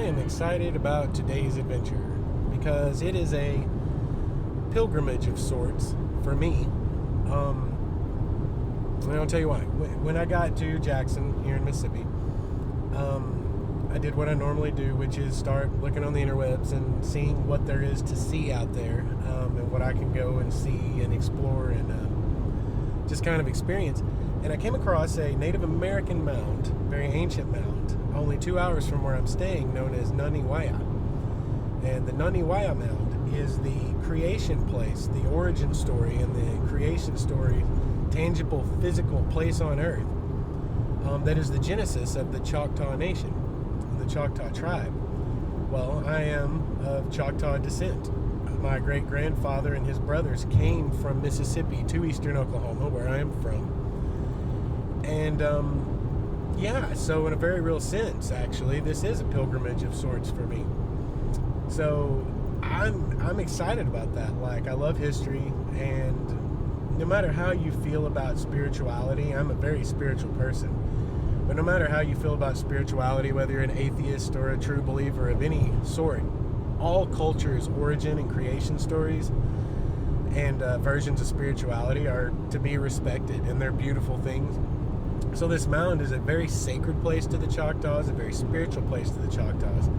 am excited about today's adventure because it is a pilgrimage of sorts for me. And I'll tell you why. When I got to Jackson here in Mississippi, I did what I normally do, which is start looking on the interwebs and seeing what there is to see out there, and what I can go and see and explore and just kind of experience. And I came across a Native American mound, very ancient mound, only 2 hours from where I'm staying, known as Nanih Waiya. And the Nanih Waiya Mound is the creation place, the origin story and the creation story, tangible, physical place on earth that is the genesis of the Choctaw Nation, the Choctaw tribe. Well, I am of Choctaw descent. My great-grandfather and his brothers came from Mississippi to eastern Oklahoma, where I am from. And so in a very real sense, actually, this is a pilgrimage of sorts for me. So I'm excited about that. Like, I love history, and no matter how you feel about spirituality, I'm a very spiritual person. But no matter how you feel about spirituality, whether you're an atheist or a true believer of any sort, all cultures' origin and creation stories and versions of spirituality are to be respected, and they're beautiful things. So this mound is a very sacred place to the Choctaws, a very spiritual place to the Choctaws.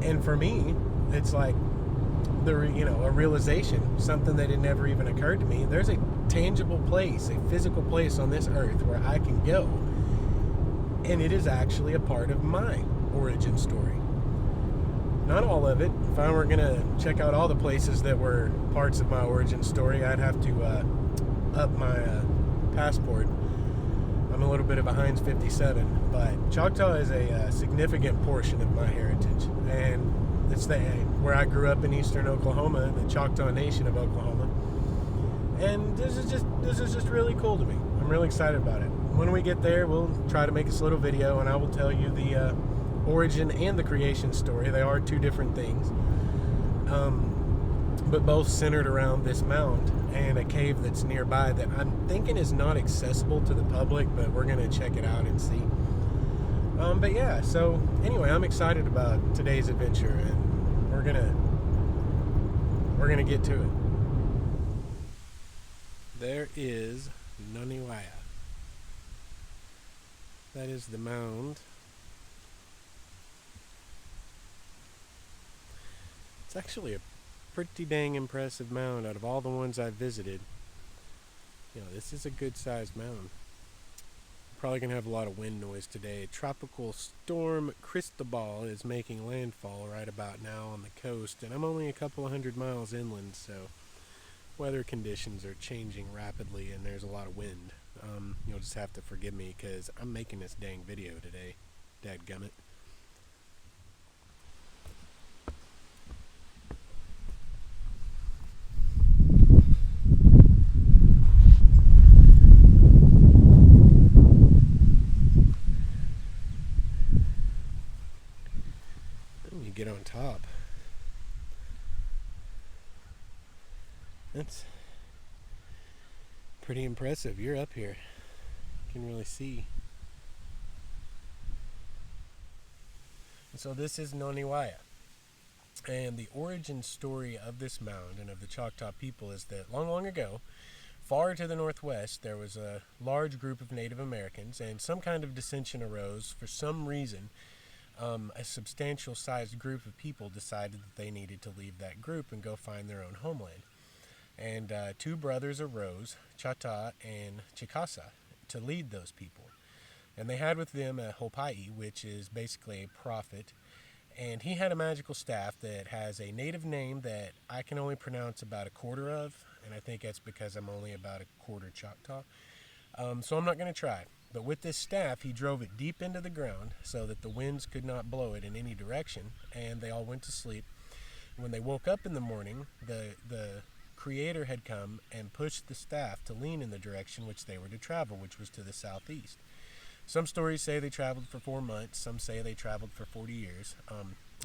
And for me, it's like a realization, something that had never even occurred to me. There's a tangible place, a physical place on this earth where I can go, and it is actually a part of my origin story. Not all of it. If I were going to check out all the places that were parts of my origin story, I'd have to up my passport. I'm a little bit of a Heinz 57, but Choctaw is a significant portion of my heritage, and it's where I grew up in eastern Oklahoma, the Choctaw Nation of Oklahoma, and this is just really cool to me. I'm really excited about it. When we get there, we'll try to make this little video, and I will tell you the origin and the creation story. They are two different things, but both centered around this mound and a cave that's nearby that I'm thinking is not accessible to the public, but we're going to check it out and see. But yeah, so anyway, I'm excited about today's adventure, and we're gonna get to it. There is Nanih Waiya. That is the mound. It's actually a pretty dang impressive mound out of all the ones I've visited. This is a good sized mound. Probably going to have a lot of wind noise today. Tropical storm Cristobal is making landfall right about now on the coast, and I'm only a couple of 100 miles inland, so weather conditions are changing rapidly and there's a lot of wind. You'll just have to forgive me because I'm making this dang video today. Dadgummit. Get on top. That's pretty impressive. You're up here. You can really see. So this is Nanih Waiya. And the origin story of this mound and of the Choctaw people is that long, long ago, far to the northwest, there was a large group of Native Americans, and some kind of dissension arose. For some reason, a substantial sized group of people decided that they needed to leave that group and go find their own homeland. And two brothers arose, Chahta and Chahta, to lead those people. And they had with them a Hopai, which is basically a prophet. And he had a magical staff that has a native name that I can only pronounce about a quarter of. And I think that's because I'm only about a quarter Choctaw. So I'm not going to try. But with this staff, he drove it deep into the ground so that the winds could not blow it in any direction, and they all went to sleep. When they woke up in the morning, the Creator had come and pushed the staff to lean in the direction which they were to travel, which was to the southeast. Some stories say they traveled for 4 months. Some say they traveled for 40 years.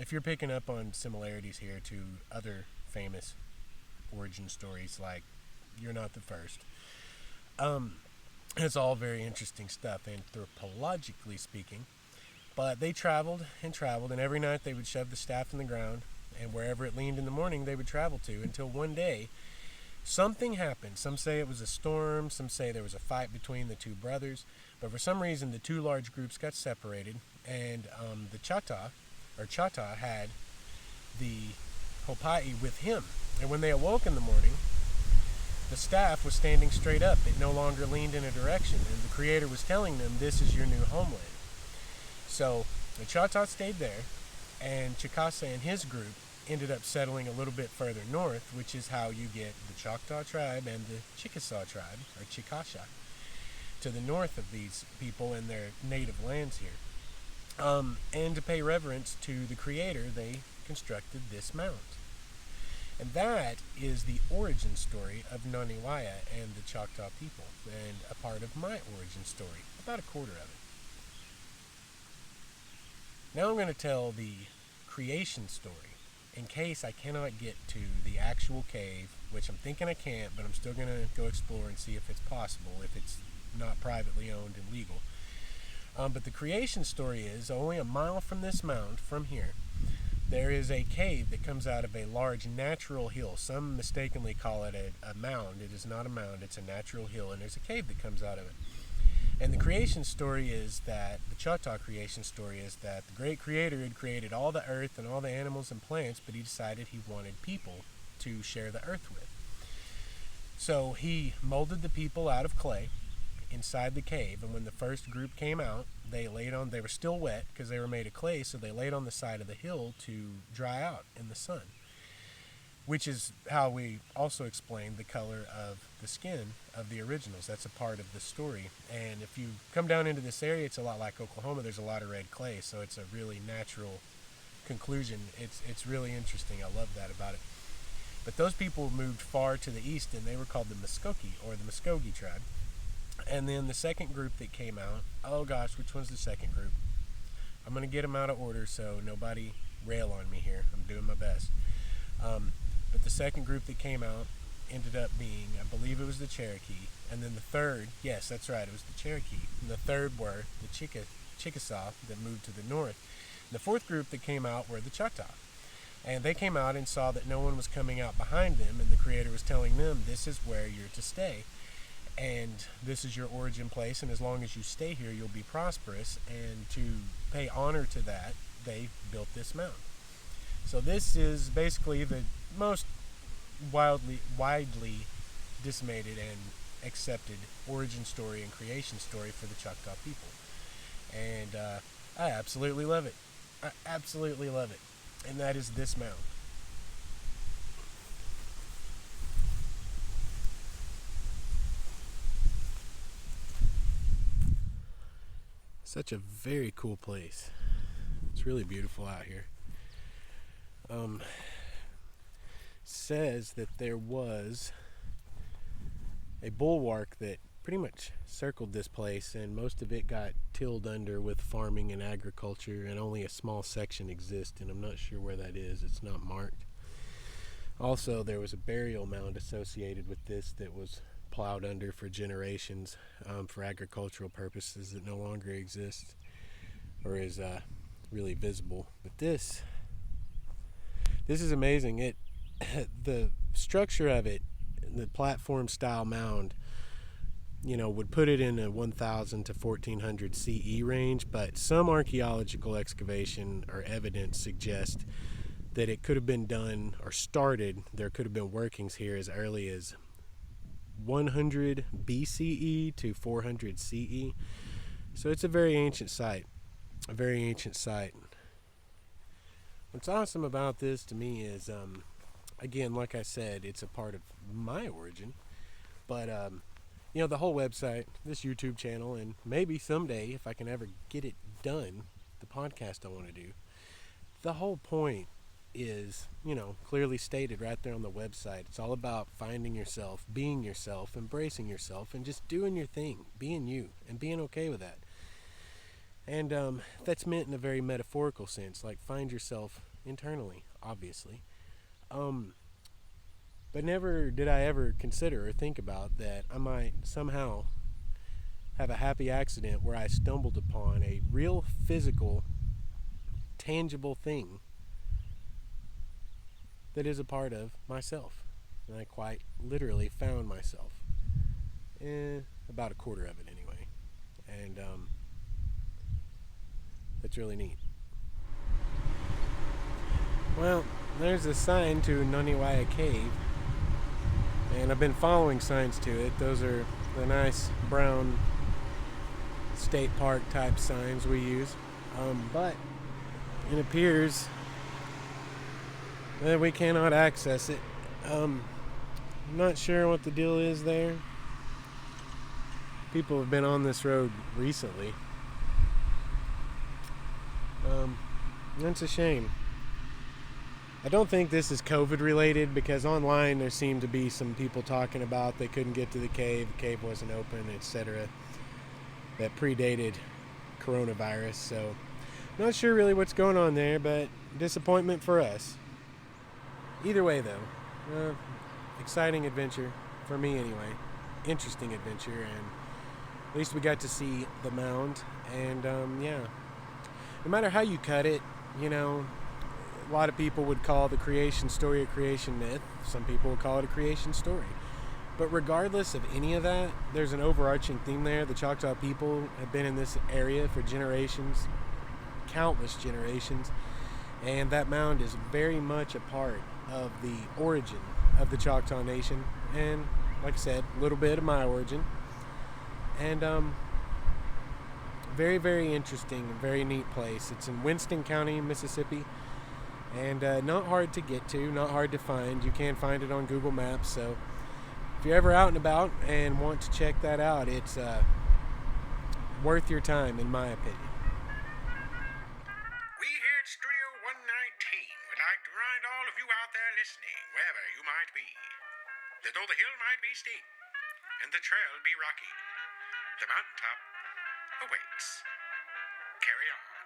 If you're picking up on similarities here to other famous origin stories, like, you're not the first. It's all very interesting stuff. Anthropologically speaking, But they traveled and traveled, and every night they would shove the staff in the ground, and wherever it leaned in the morning, they would travel to, until one day something happened. Some say it was a storm, some say there was a fight between the two brothers, but for some reason the two large groups got separated, and the Chahta had the Hopai with him. And when they awoke in the morning, the staff was standing straight up. It no longer leaned in a direction, and the Creator was telling them, this is your new homeland. So the Choctaw stayed there, and Chickasaw and his group ended up settling a little bit further north, which is how you get the Choctaw tribe and the Chickasaw tribe, or Chickasha, to the north of these people and their native lands here. And to pay reverence to the Creator, they constructed this mound. And that is the origin story of Nanih Waiya and the Choctaw people, and a part of my origin story, about a quarter of it. Now I'm going to tell the creation story, in case I cannot get to the actual cave, which I'm thinking I can't, but I'm still going to go explore and see if it's possible, if it's not privately owned and legal. But the creation story is, only a mile from this mound, from here, there is a cave that comes out of a large natural hill. Some mistakenly call it a mound. It is not a mound, it's a natural hill, and there's a cave that comes out of it. And the creation story is that, the Choctaw creation story is that the great Creator had created all the earth and all the animals and plants, but he decided he wanted people to share the earth with. So he molded the people out of clay inside the cave, and when the first group came out, they were still wet because they were made of clay, so they laid on the side of the hill to dry out in the sun, which is how we also explain the color of the skin of the originals. That's a part of the story. And if you come down into this area, it's a lot like Oklahoma. There's a lot of red clay, so it's a really natural conclusion. It's really interesting. I love that about it. But those people moved far to the east, and they were called the Muskogee, or the Muskogee tribe. And then the second group that came out, oh gosh, which one's the second group? I'm going to get them out of order, so nobody rail on me here. I'm doing my best. But the second group that came out ended up being, I believe it was the Cherokee. And then the third, yes, that's right, it was the Cherokee. And the third were the Chickasaw that moved to the north. And the fourth group that came out were the Choctaw. And they came out and saw that no one was coming out behind them, and the Creator was telling them, this is where you're to stay. And this is your origin place, and as long as you stay here, you'll be prosperous. And to pay honor to that, they built this mound. So this is basically the most widely disseminated and accepted origin story and creation story for the Choctaw people. And I absolutely love it. I absolutely love it. And that is this mound. Such a very cool place. It's really beautiful out here. Says that there was a bulwark that pretty much circled this place, and most of it got tilled under with farming and agriculture, and only a small section exists, and I'm not sure where that is. It's not marked. Also, there was a burial mound associated with this that was plowed under for generations for agricultural purposes that no longer exists or is really visible. But this is amazing. It the structure of it, the platform style mound, would put it in a 1000 to 1400 CE range, but some archaeological excavation or evidence suggests that it could have been done or started, there could have been workings here as early as 100 BCE to 400 CE. So it's a very ancient site. What's awesome about this to me is, again, like I said, it's a part of my origin. But, the whole website, this YouTube channel, and maybe someday, if I can ever get it done, the podcast I want to do, the whole point is, clearly stated right there on the website. It's all about finding yourself, being yourself, embracing yourself, and just doing your thing, being you, and being okay with that. And that's meant in a very metaphorical sense, like find yourself internally, obviously. But never did I ever consider or think about that I might somehow have a happy accident where I stumbled upon a real physical, tangible thing that is a part of myself. And I quite literally found myself. About a quarter of it anyway. And that's really neat. Well, there's a sign to Nanih Waiya Cave. And I've been following signs to it. Those are the nice brown state park type signs we use. But it appears that we cannot access it. I'm not sure what the deal is there. People have been on this road recently. That's a shame. I don't think this is COVID related, because online there seemed to be some people talking about they couldn't get to the cave wasn't open, etc. That predated coronavirus, so not sure really what's going on there, but disappointment for us. Either way though, exciting adventure, for me anyway. Interesting adventure, and at least we got to see the mound, and yeah. No matter how you cut it, you know, a lot of people would call the creation story a creation myth. Some people would call it a creation story. But regardless of any of that, there's an overarching theme there. The Choctaw people have been in this area for generations, countless generations, and that mound is very much a part of the origin of the Choctaw Nation, and like I said, a little bit of my origin. And very, very interesting and very neat place. It's in Winston County, Mississippi, and not hard to get to, not hard to find. You can find it on Google Maps, so if you're ever out and about and want to check that out, it's worth your time, in my opinion. We here at Studio 119 would like to remind all of you out there listening, wherever you might be, that though the hill might be steep and the trail be rocky, the mountaintop awaits. Carry on.